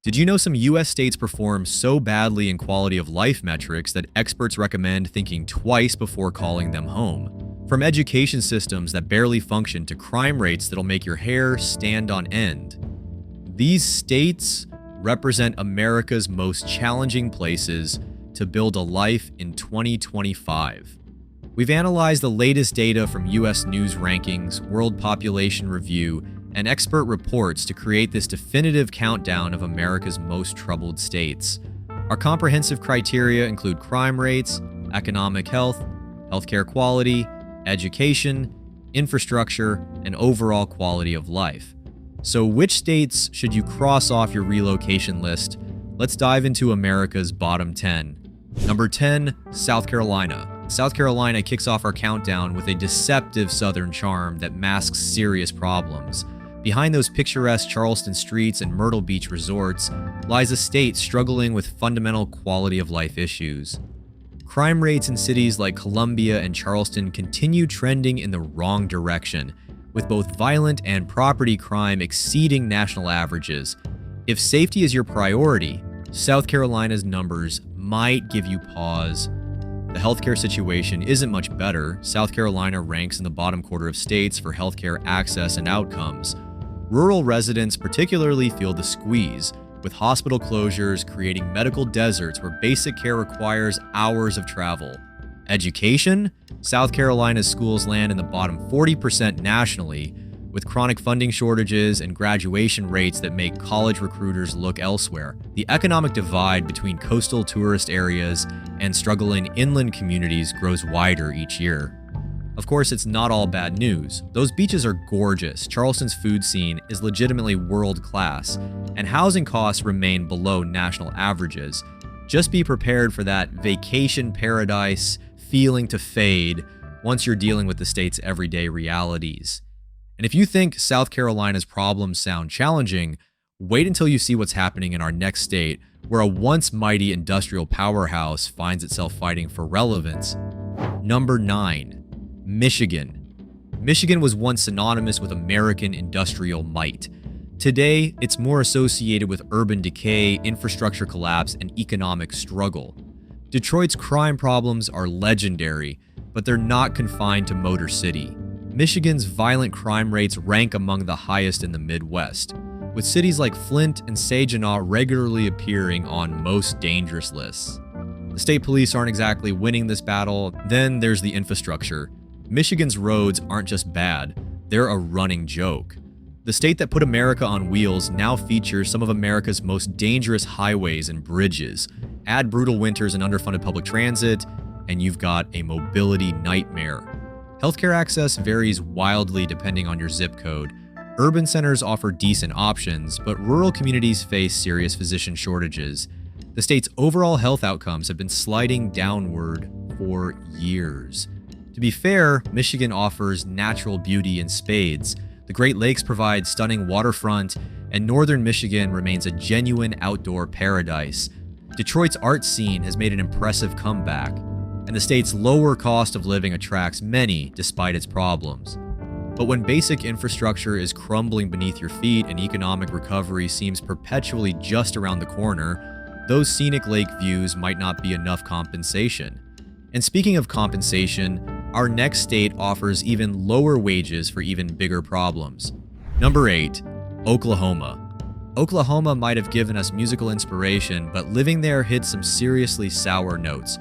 Did you know some US states perform so badly in quality of life metrics that experts recommend thinking twice before calling them home? From education systems that barely function to crime rates that'll make your hair stand on end. These states represent America's most challenging places to build a life in 2025. We've analyzed the latest data from US News Rankings, World Population Review, and expert reports to create this definitive countdown of America's most troubled states. Our comprehensive criteria include crime rates, economic health, healthcare quality, education, infrastructure, and overall quality of life. So which states should you cross off your relocation list? Let's dive into America's bottom 10. Number 10, South Carolina. South Carolina kicks off our countdown with a deceptive southern charm that masks serious problems. Behind those picturesque Charleston streets and Myrtle Beach resorts lies a state struggling with fundamental quality of life issues. Crime rates in cities like Columbia and Charleston continue trending in the wrong direction, with both violent and property crime exceeding national averages. If safety is your priority, South Carolina's numbers might give you pause. The healthcare situation isn't much better. South Carolina ranks in the bottom quarter of states for healthcare access and outcomes. Rural residents particularly feel the squeeze, with hospital closures creating medical deserts where basic care requires hours of travel. Education? South Carolina's schools land in the bottom 40% nationally, with chronic funding shortages and graduation rates that make college recruiters look elsewhere. The economic divide between coastal tourist areas and struggling inland communities grows wider each year. Of course, it's not all bad news. Those beaches are gorgeous, Charleston's food scene is legitimately world-class, and housing costs remain below national averages. Just be prepared for that vacation paradise feeling to fade once you're dealing with the state's everyday realities. And if you think South Carolina's problems sound challenging, wait until you see what's happening in our next state, where a once mighty industrial powerhouse finds itself fighting for relevance. Number 9. Michigan. Michigan was once synonymous with American industrial might. Today, it's more associated with urban decay, infrastructure collapse, and economic struggle. Detroit's crime problems are legendary, but they're not confined to Motor City. Michigan's violent crime rates rank among the highest in the Midwest, with cities like Flint and Saginaw regularly appearing on most dangerous lists. The state police aren't exactly winning this battle. Then there's the infrastructure. Michigan's roads aren't just bad, they're a running joke. The state that put America on wheels now features some of America's most dangerous highways and bridges. Add brutal winters and underfunded public transit, and you've got a mobility nightmare. Healthcare access varies wildly depending on your zip code. Urban centers offer decent options, but rural communities face serious physician shortages. The state's overall health outcomes have been sliding downward for years. To be fair, Michigan offers natural beauty in spades. The Great Lakes provide stunning waterfront, and northern Michigan remains a genuine outdoor paradise. Detroit's art scene has made an impressive comeback, and the state's lower cost of living attracts many despite its problems. But when basic infrastructure is crumbling beneath your feet and economic recovery seems perpetually just around the corner, those scenic lake views might not be enough compensation. And speaking of compensation, our next state offers even lower wages for even bigger problems. Number 8, Oklahoma. Oklahoma might have given us musical inspiration, but living there hits some seriously sour notes.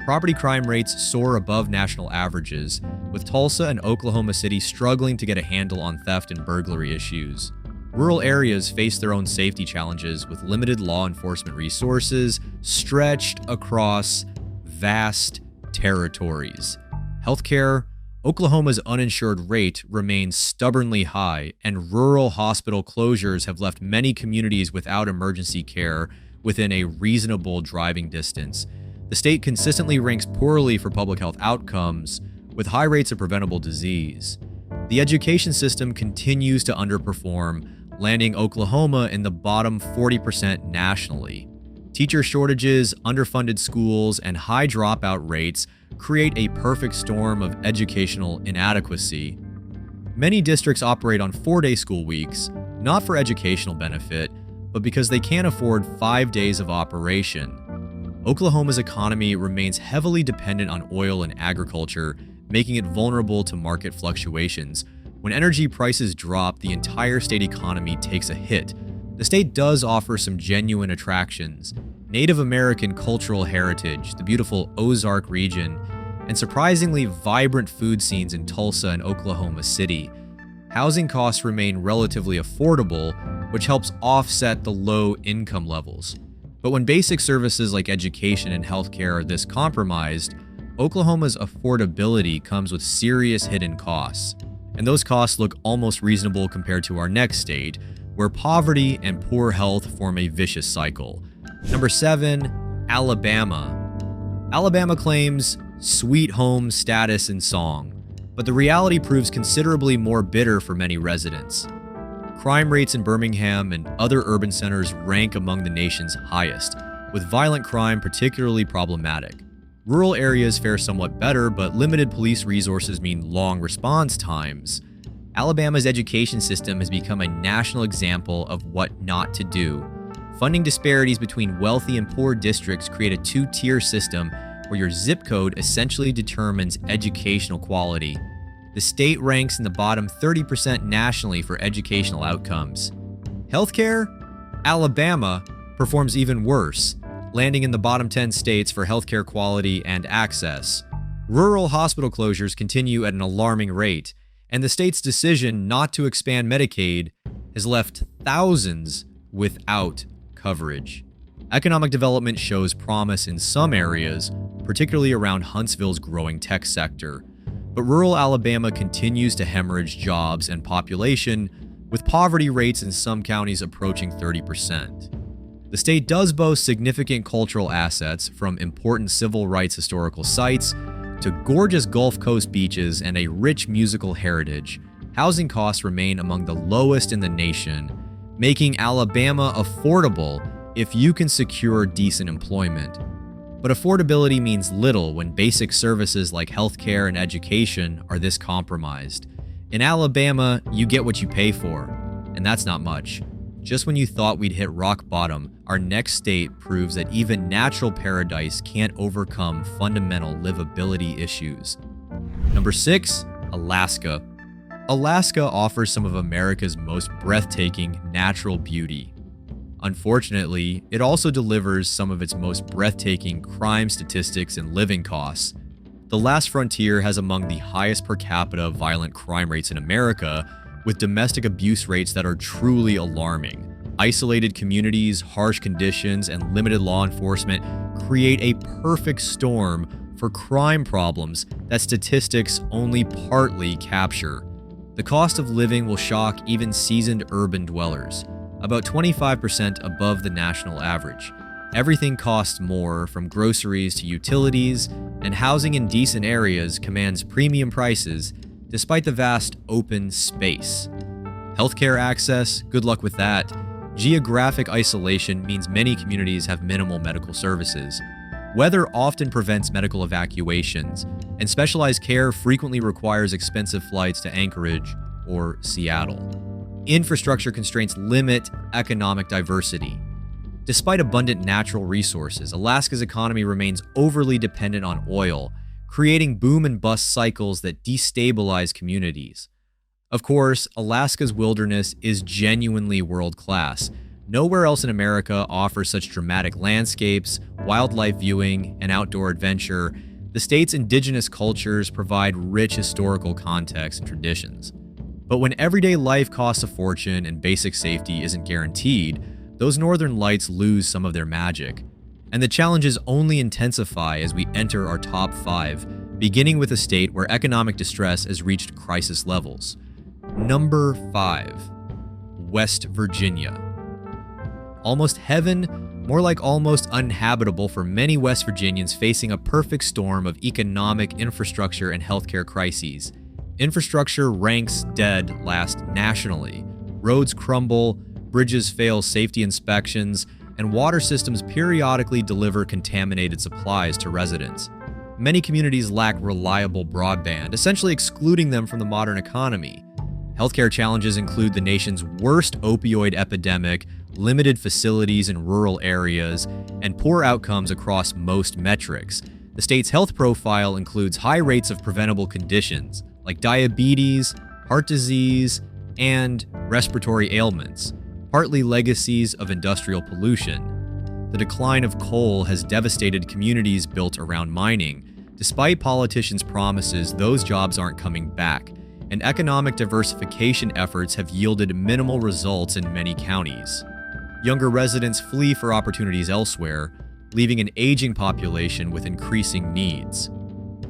Property crime rates soar above national averages, with Tulsa and Oklahoma City struggling to get a handle on theft and burglary issues. Rural areas face their own safety challenges with limited law enforcement resources stretched across vast territories. Healthcare, Oklahoma's uninsured rate remains stubbornly high, and rural hospital closures have left many communities without emergency care within a reasonable driving distance. The state consistently ranks poorly for public health outcomes, with high rates of preventable disease. The education system continues to underperform, landing Oklahoma in the bottom 40% nationally. Teacher shortages, underfunded schools, and high dropout rates create a perfect storm of educational inadequacy. Many districts operate on 4-day school weeks, not for educational benefit, but because they can't afford 5 days of operation. Oklahoma's economy remains heavily dependent on oil and agriculture, making it vulnerable to market fluctuations. When energy prices drop, the entire state economy takes a hit. The state does offer some genuine attractions: Native American cultural heritage, the beautiful Ozark region, and surprisingly vibrant food scenes in Tulsa and Oklahoma City. Housing costs remain relatively affordable, which helps offset the low income levels. But when basic services like education and healthcare are this compromised, Oklahoma's affordability comes with serious hidden costs. And those costs look almost reasonable compared to our next state, where poverty and poor health form a vicious cycle. Number 7, Alabama. Alabama claims sweet home status and song, but the reality proves considerably more bitter for many residents. Crime rates in Birmingham and other urban centers rank among the nation's highest, with violent crime particularly problematic. Rural areas fare somewhat better, but limited police resources mean long response times. Alabama's education system has become a national example of what not to do. Funding disparities between wealthy and poor districts create a two-tier system where your zip code essentially determines educational quality. The state ranks in the bottom 30% nationally for educational outcomes. Healthcare? Alabama performs even worse, landing in the bottom 10 states for healthcare quality and access. Rural hospital closures continue at an alarming rate, and the state's decision not to expand Medicaid has left thousands without coverage. Economic development shows promise in some areas, particularly around Huntsville's growing tech sector. But rural Alabama continues to hemorrhage jobs and population, with poverty rates in some counties approaching 30%. The state does boast significant cultural assets, from important civil rights historical sites to gorgeous Gulf Coast beaches and a rich musical heritage. Housing costs remain among the lowest in the nation, making Alabama affordable if you can secure decent employment. But affordability means little when basic services like healthcare and education are this compromised. In Alabama, you get what you pay for, and that's not much. Just when you thought we'd hit rock bottom, our next state proves that even natural paradise can't overcome fundamental livability issues. Number 6, Alaska. Alaska offers some of America's most breathtaking natural beauty. Unfortunately, it also delivers some of its most breathtaking crime statistics and living costs. The last frontier has among the highest per capita violent crime rates in America, with domestic abuse rates that are truly alarming. Isolated communities, harsh conditions, and limited law enforcement create a perfect storm for crime problems that statistics only partly capture. The cost of living will shock even seasoned urban dwellers, about 25% above the national average. Everything costs more, from groceries to utilities, and housing in decent areas commands premium prices despite the vast open space. Healthcare access? Good luck with that. Geographic isolation means many communities have minimal medical services. Weather often prevents medical evacuations, and specialized care frequently requires expensive flights to Anchorage or Seattle. Infrastructure constraints limit economic diversity. Despite abundant natural resources, Alaska's economy remains overly dependent on oil, creating boom and bust cycles that destabilize communities. Of course, Alaska's wilderness is genuinely world-class. Nowhere else in America offers such dramatic landscapes, wildlife viewing, and outdoor adventure. The state's indigenous cultures provide rich historical context and traditions. But when everyday life costs a fortune and basic safety isn't guaranteed, those northern lights lose some of their magic. And the challenges only intensify as we enter our top 5, beginning with a state where economic distress has reached crisis levels. Number 5, West Virginia. Almost heaven, more like almost uninhabitable for many West Virginians facing a perfect storm of economic, infrastructure, and healthcare crises. Infrastructure ranks dead last nationally. Roads crumble, bridges fail safety inspections, and water systems periodically deliver contaminated supplies to residents. Many communities lack reliable broadband, essentially excluding them from the modern economy. Healthcare challenges include the nation's worst opioid epidemic, limited facilities in rural areas, and poor outcomes across most metrics. The state's health profile includes high rates of preventable conditions like diabetes, heart disease, and respiratory ailments, partly legacies of industrial pollution. The decline of coal has devastated communities built around mining. Despite politicians' promises, those jobs aren't coming back, and economic diversification efforts have yielded minimal results in many counties. Younger residents flee for opportunities elsewhere, leaving an aging population with increasing needs.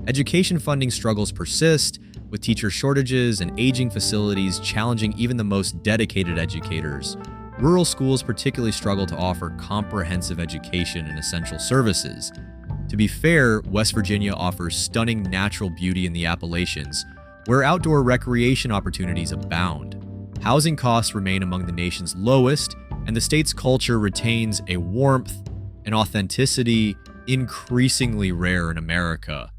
Education funding struggles persist, with teacher shortages and aging facilities challenging even the most dedicated educators. Rural schools particularly struggle to offer comprehensive education and essential services. To be fair, West Virginia offers stunning natural beauty in the Appalachians, where outdoor recreation opportunities abound. Housing costs remain among the nation's lowest, and the state's culture retains a warmth and authenticity increasingly rare in America.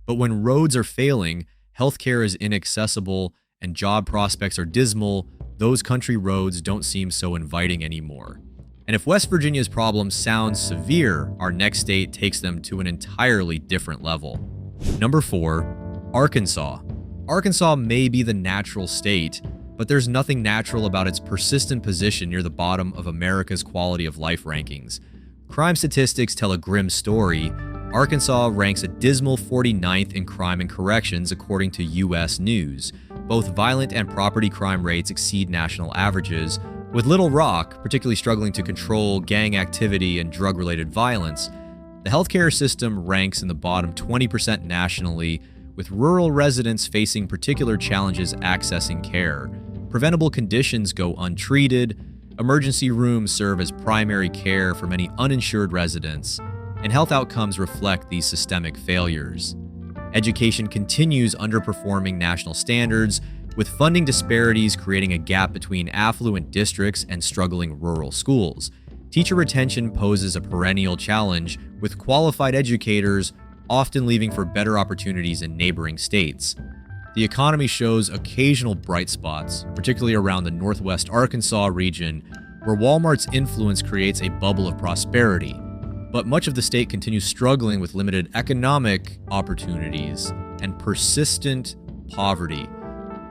But when roads are failing, healthcare is inaccessible, and job prospects are dismal, those country roads don't seem so inviting anymore. And if West Virginia's problems sound severe, our next state takes them to an entirely different level. Number 4, Arkansas. Arkansas may be the natural state, but there's nothing natural about its persistent position near the bottom of America's quality of life rankings. Crime statistics tell a grim story. Arkansas ranks a dismal 49th in crime and corrections according to U.S. News. Both violent and property crime rates exceed national averages, with Little Rock particularly struggling to control gang activity and drug-related violence. The healthcare system ranks in the bottom 20% nationally, with rural residents facing particular challenges accessing care. Preventable conditions go untreated, emergency rooms serve as primary care for many uninsured residents, and health outcomes reflect these systemic failures. Education continues underperforming national standards, with funding disparities creating a gap between affluent districts and struggling rural schools. Teacher retention poses a perennial challenge, with qualified educators often leaving for better opportunities in neighboring states. The economy shows occasional bright spots, particularly around the Northwest Arkansas region, where Walmart's influence creates a bubble of prosperity. But much of the state continues struggling with limited economic opportunities and persistent poverty.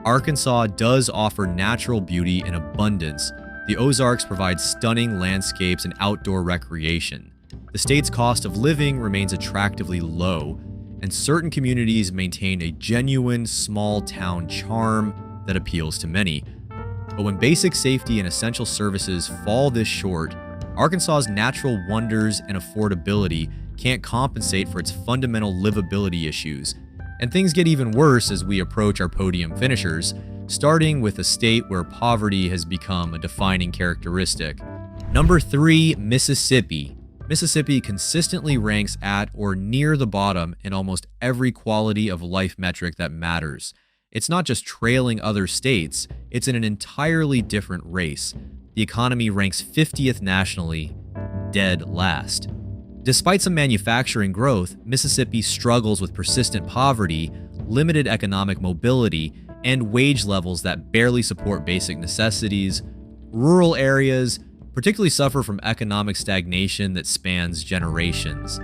Arkansas does offer natural beauty in abundance. The Ozarks provide stunning landscapes and outdoor recreation. The state's cost of living remains attractively low, and certain communities maintain a genuine small-town charm that appeals to many. But when basic safety and essential services fall this short, Arkansas's natural wonders and affordability can't compensate for its fundamental livability issues. And things get even worse as we approach our podium finishers, starting with a state where poverty has become a defining characteristic. Number 3, Mississippi. Mississippi consistently ranks at or near the bottom in almost every quality of life metric that matters. It's not just trailing other states, it's in an entirely different race. The economy ranks 50th nationally, dead last. Despite some manufacturing growth, Mississippi struggles with persistent poverty, limited economic mobility, and wage levels that barely support basic necessities. Rural areas particularly suffer from economic stagnation that spans generations.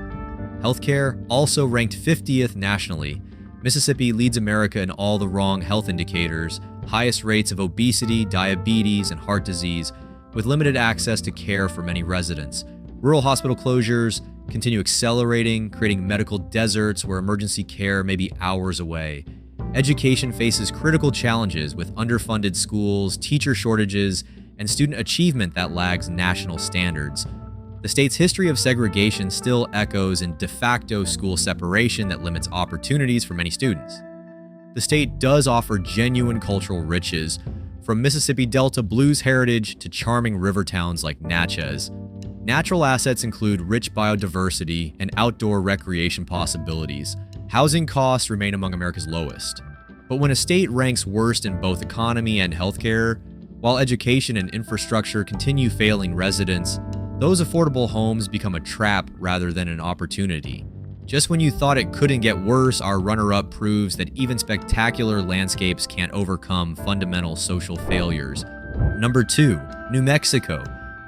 Healthcare also ranked 50th nationally. Mississippi leads America in all the wrong health indicators, highest rates of obesity, diabetes, and heart disease, with limited access to care for many residents. Rural hospital closures continue accelerating, creating medical deserts where emergency care may be hours away. Education faces critical challenges with underfunded schools, teacher shortages, and student achievement that lags national standards. The state's history of segregation still echoes in de facto school separation that limits opportunities for many students. The state does offer genuine cultural riches, from Mississippi Delta blues heritage to charming river towns like Natchez. Natural assets include rich biodiversity and outdoor recreation possibilities. Housing costs remain among America's lowest. But when a state ranks worst in both economy and healthcare, while education and infrastructure continue failing residents, those affordable homes become a trap rather than an opportunity. Just when you thought it couldn't get worse, our runner-up proves that even spectacular landscapes can't overcome fundamental social failures. Number 2, New Mexico.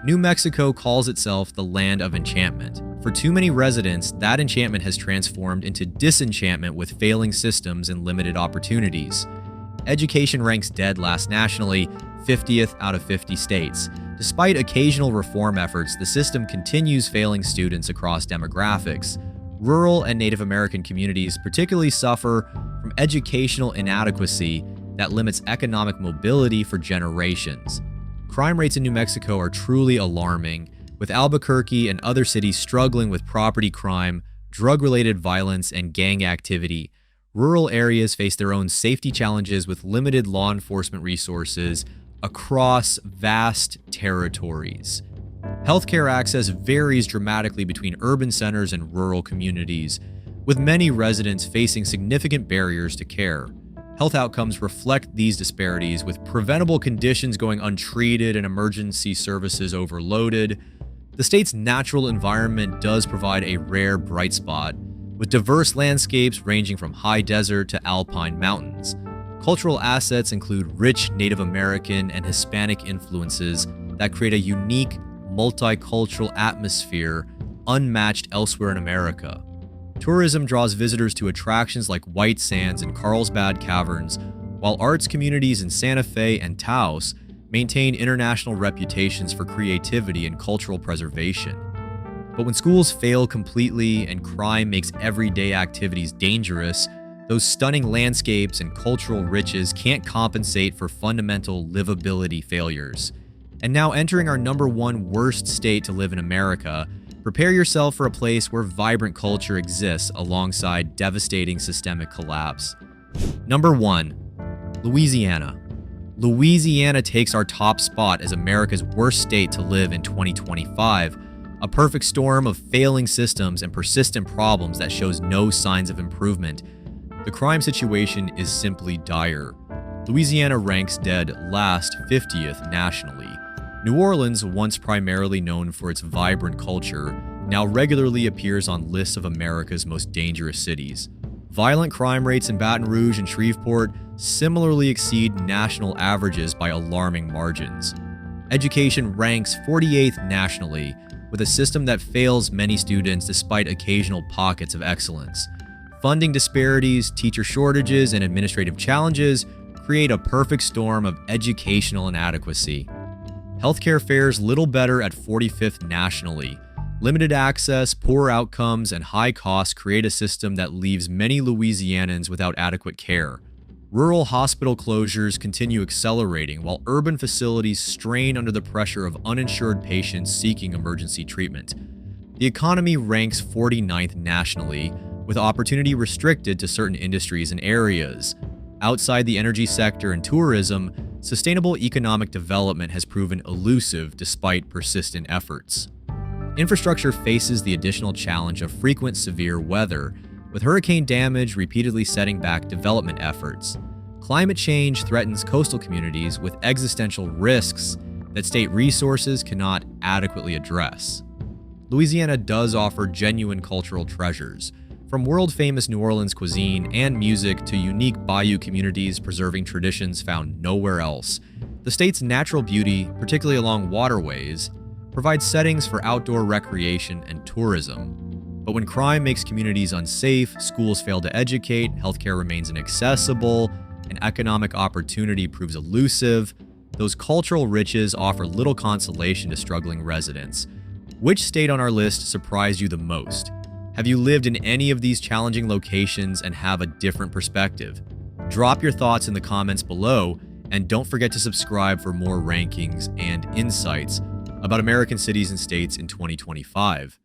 New Mexico calls itself the land of enchantment. For too many residents, that enchantment has transformed into disenchantment with failing systems and limited opportunities. Education ranks dead last nationally, 50th out of 50 states. Despite occasional reform efforts, the system continues failing students across demographics. Rural and Native American communities particularly suffer from educational inadequacy that limits economic mobility for generations. Crime rates in New Mexico are truly alarming, with Albuquerque and other cities struggling with property crime, drug-related violence, and gang activity. Rural areas face their own safety challenges with limited law enforcement resources across vast territories. Healthcare access varies dramatically between urban centers and rural communities, with many residents facing significant barriers to care. Health outcomes reflect these disparities, with preventable conditions going untreated and emergency services overloaded. The state's natural environment does provide a rare bright spot, with diverse landscapes ranging from high desert to alpine mountains. Cultural assets include rich Native American and Hispanic influences that create a unique, multicultural atmosphere unmatched elsewhere in America. Tourism draws visitors to attractions like White Sands and Carlsbad Caverns, while arts communities in Santa Fe and Taos maintain international reputations for creativity and cultural preservation. But when schools fail completely and crime makes everyday activities dangerous, those stunning landscapes and cultural riches can't compensate for fundamental livability failures. And now entering our #1 worst state to live in America, prepare yourself for a place where vibrant culture exists alongside devastating systemic collapse. Number 1, Louisiana. Louisiana takes our top spot as America's worst state to live in 2025, a perfect storm of failing systems and persistent problems that shows no signs of improvement. The crime situation is simply dire. Louisiana ranks dead last 50th nationally. New Orleans, once primarily known for its vibrant culture, now regularly appears on lists of America's most dangerous cities. Violent crime rates in Baton Rouge and Shreveport similarly exceed national averages by alarming margins. Education ranks 48th nationally, with a system that fails many students despite occasional pockets of excellence. Funding disparities, teacher shortages, and administrative challenges create a perfect storm of educational inadequacy. Healthcare fares little better at 45th nationally. Limited access, poor outcomes, and high costs create a system that leaves many Louisianans without adequate care. Rural hospital closures continue accelerating, while urban facilities strain under the pressure of uninsured patients seeking emergency treatment. The economy ranks 49th nationally, with opportunity restricted to certain industries and areas. Outside the energy sector and tourism, sustainable economic development has proven elusive despite persistent efforts. Infrastructure faces the additional challenge of frequent severe weather, with hurricane damage repeatedly setting back development efforts. Climate change threatens coastal communities with existential risks that state resources cannot adequately address. Louisiana does offer genuine cultural treasures, from world-famous New Orleans cuisine and music to unique bayou communities preserving traditions found nowhere else. The state's natural beauty, particularly along waterways, provides settings for outdoor recreation and tourism. But when crime makes communities unsafe, schools fail to educate, healthcare remains inaccessible, and economic opportunity proves elusive, those cultural riches offer little consolation to struggling residents. Which state on our list surprised you the most? Have you lived in any of these challenging locations and have a different perspective? Drop your thoughts in the comments below, and don't forget to subscribe for more rankings and insights about American cities and states in 2025.